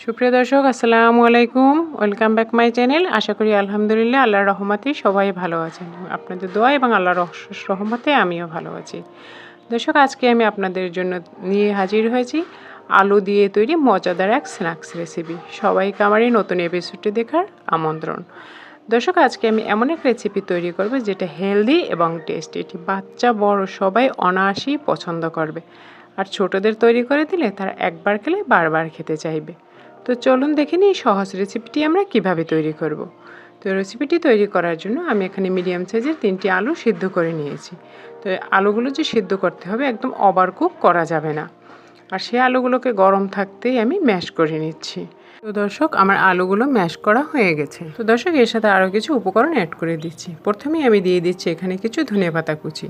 সুপ্রিয় দর্শক, আসসালামু আলাইকুম। Welcome back my channel. আশা করি আলহামদুলিল্লাহ আল্লাহর রহমতে সবাই ভালো আছেন। আপনাদের দোয়া এবং আল্লাহর রহমতে আমিও ভালো আছি। দর্শক, আজকে আমি আপনাদের জন্য নিয়ে হাজির হয়েছি আলু দিয়ে তৈরি মজাদার এক স্ন্যাক্স রেসিপি। সবাইকে আমার এই নতুন এপিসোডটি দেখার আমন্ত্রণ। দর্শক, আজকে আমি এমন এক রেসিপি তৈরি করব যেটা হেলদি এবং টেস্টি। এটি বাচ্চা বড় সবাই অনায়াসেই পছন্দ করবে, আর ছোটদের তৈরি করে দিলে তারা একবার খেলে বারবার খেতে চাইবে। তো চলুন দেখে নিই সহজ রেসিপিটি আমরা কিভাবে তৈরি করব। তো রেসিপিটি তৈরি করার জন্য আমি এখানে মিডিয়াম সাইজের 3টি আলু সিদ্ধ করে নিয়েছি। তো আলুগুলো যে সিদ্ধ করতে হবে, একদম ওভারকুক করা যাবে না। আর সেই আলুগুলোকে গরম থাকতেই আমি ম্যাশ করে নিচ্ছি। তো দর্শক, আমার আলুগুলো ম্যাশ করা হয়ে গেছে। তো দর্শক, এর সাথে আরও কিছু উপকরণ অ্যাড করে দিচ্ছি। প্রথমেই আমি দিয়ে দিচ্ছি এখানে কিছু ধনেপাতা কুচি,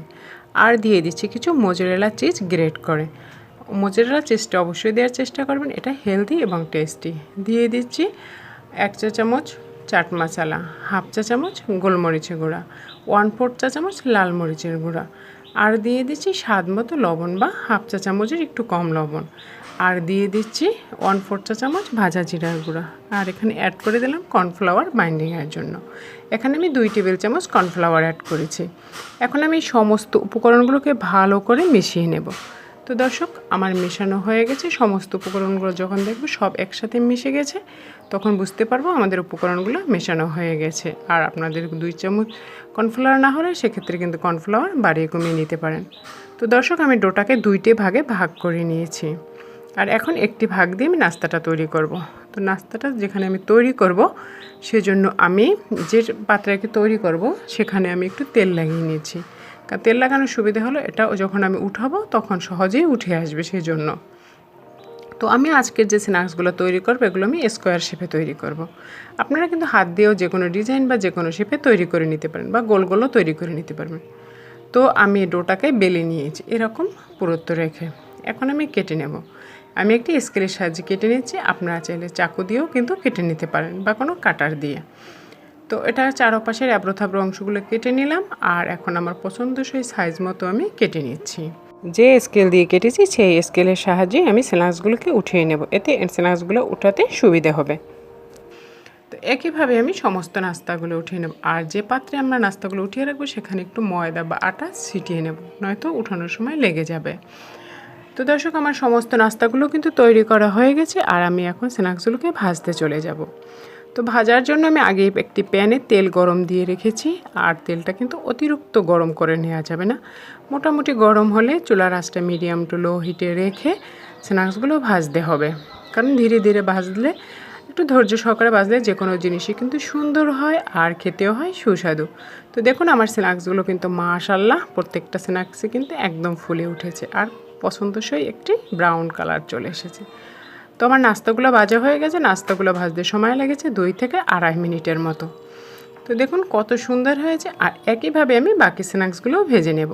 আর দিয়ে দিচ্ছি কিছু মোজারেলা চিজ গ্রেট করে। মোজারেলা চিজটা অবশ্যই দেওয়ার চেষ্টা করবেন, এটা হেলদি এবং টেস্টি। দিয়ে দিচ্ছি 1 চা চামচ চাট মশলা, 1/2 চা চামচ গোলমরিচের গুঁড়া, 1/4 চা চামচ লাল মরিচের গুঁড়া, আর দিয়ে দিচ্ছি স্বাদ মতো লবণ বা 1/2 চা চামচের একটু কম লবণ, আর দিয়ে দিচ্ছি 1/4 চা চামচ ভাজা জিরার গুঁড়া, আর এখানে অ্যাড করে দিলাম কর্নফ্লাওয়ার বাইন্ডিংয়ের জন্য। এখানে আমি 2 টেবিল চামচ কর্নফ্লাওয়ার অ্যাড করেছি। এখন আমি সমস্ত উপকরণগুলোকে ভালো করে মিশিয়ে নেব। তো দর্শক, আমার মেশানো হয়ে গেছে। সমস্ত উপকরণগুলো যখন দেখব সব একসাথে মিশে গেছে, তখন বুঝতে পারবো আমাদের উপকরণগুলো মেশানো হয়ে গেছে। আর আপনাদের 2 চামচ কর্নফ্লাওয়ার না হলে সেক্ষেত্রে কিন্তু কর্নফ্লাওয়ার বাড়িয়ে কমিয়ে নিতে পারেন। তো দর্শক, আমি ডোটাকে 2টে ভাগে ভাগ করে নিয়েছি, আর এখন একটি ভাগ দিয়ে আমি নাস্তাটা তৈরি করব। তো নাস্তাটা যেখানে আমি তৈরি করব, সেজন্য আমি যে পাত্রে তৈরি করব সেখানে আমি একটু তেল লাগিয়ে নিয়েছি। কারণ তেল লাগানোর সুবিধা হলো এটা যখন আমি উঠাবো তখন সহজেই উঠে আসবে, সেই জন্য। তো আমি আজকের যে স্ন্যাক্সগুলো তৈরি করবো এগুলো আমি স্কোয়ার শেপে তৈরি করব। আপনারা কিন্তু হাত দিয়েও যে কোনো ডিজাইন বা যে কোনো শেপে তৈরি করে নিতে পারেন, বা গোল গোলও তৈরি করে নিতে পারবেন। তো আমি ডোটাকে বেলে নিয়েছি এরকম পুরুত্ব রেখে। এখন আমি কেটে নেব। আমি একটি স্কেলের সাহায্যে কেটে নিচ্ছি। আপনারা চাইলে চাকু দিয়েও কিন্তু কেটে নিতে পারেন, বা কোনো কাটার দিয়ে। তো এটা চারপাশের এবড়ো থাবড়ো অংশগুলো কেটে নিলাম, আর এখন আমার পছন্দসই সাইজ মতো আমি কেটে নিচ্ছি। যে স্কেল দিয়ে কেটেছি সেই স্কেলের সাহায্যে আমি স্ন্যাক্সগুলোকে উঠিয়ে নেব, এতে স্ন্যাক্সগুলো উঠাতে সুবিধা হবে। তো একইভাবে আমি সমস্ত নাস্তাগুলো উঠিয়ে নেব। আর যে পাত্রে আমরা নাস্তাগুলো উঠিয়ে রাখবো সেখানে একটু ময়দা বা আটা ছিটিয়ে নেব, নয়তো উঠানোর সময় লেগে যাবে। তো দর্শক, আমার সমস্ত নাস্তাগুলো কিন্তু তৈরি করা হয়ে গেছে, আর আমি এখন স্ন্যাক্সগুলোকে ভাজতে চলে যাব। তো ভাজার জন্য আমি আগে একটি প্যানে তেল গরম দিয়ে রেখেছি, আর তেলটা কিন্তু অতিরিক্ত গরম করে নেওয়া যাবে না। মোটামুটি গরম হলে চুলার আঁচটা মিডিয়াম টু লো হিটে রেখে স্ন্যাক্সগুলো ভাজতে হবে। কারণ ধীরে ধীরে ভাজলে, একটু ধৈর্য সহকারে ভাজলে যে কোনো জিনিসই কিন্তু সুন্দর হয় আর খেতেও হয় সুস্বাদু। তো দেখুন, আমার স্ন্যাক্সগুলো কিন্তু মাশাআল্লাহ প্রত্যেকটা স্ন্যাক্সে কিন্তু একদম ফুলে উঠেছে, আর পছন্দসই একটি ব্রাউন কালার চলে এসেছে। তো আমার নাস্তাগুলো ভাজা হয়ে গেছে। নাস্তাগুলো ভাজতে সময় লেগেছে 2 থেকে 2.5 মিনিটের মতো। তো দেখুন কত সুন্দর হয়েছে। আর একইভাবে আমি বাকি স্ন্যাক্সগুলোও ভেজে নেব।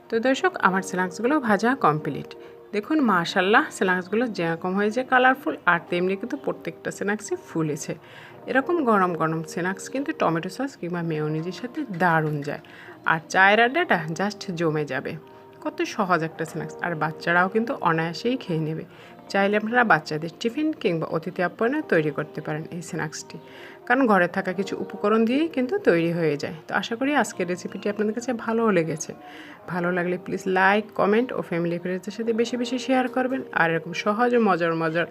তো দর্শক, আমার স্ন্যাক্সগুলো ভাজা কমপ্লিট। দেখুন মাশাআল্লাহ, স্ন্যাক্সগুলো যেরকম হয়েছে কালারফুল, আর তেমনি কিন্তু প্রত্যেকটা স্ন্যাক্সই ফুলেছে। এরকম গরম গরম স্ন্যাক্স কিন্তু টমেটো সস কিংবা মেয়োনিজের সাথে দারুণ যায়, আর চায়ের আড্ডাটা জাস্ট জমে যাবে। কত সহজ একটা স্ন্যাক্স, আর বাচ্চারাও কিন্তু অনায়াসেই খেয়ে নেবে। চাইলে আপনারা বাচ্চাদের টিফিন কিংবা অতিথি আপ্যায়নে তৈরি করতে পারেন এই স্ন্যাক্সটি, কারণ ঘরে থাকা কিছু উপকরণ দিয়েই কিন্তু তৈরি হয়ে যায়। তো আশা করি আজকের রেসিপিটি আপনাদের কাছে ভালোও লেগেছে। ভালো লাগলে প্লিজ লাইক, কমেন্ট ও ফ্যামিলি ফ্রেন্ডসদের সাথে বেশি বেশি শেয়ার করবেন। আর এরকম সহজ ও মজার মজার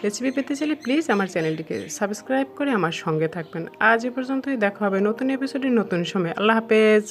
রেসিপি পেতে চাইলে প্লিজ আমার চ্যানেলটিকে সাবস্ক্রাইব করে আমার সঙ্গে থাকবেন। আজ এ পর্যন্তই, দেখা হবে নতুন এপিসোডে নতুন সময়। আল্লাহ হাফেজ।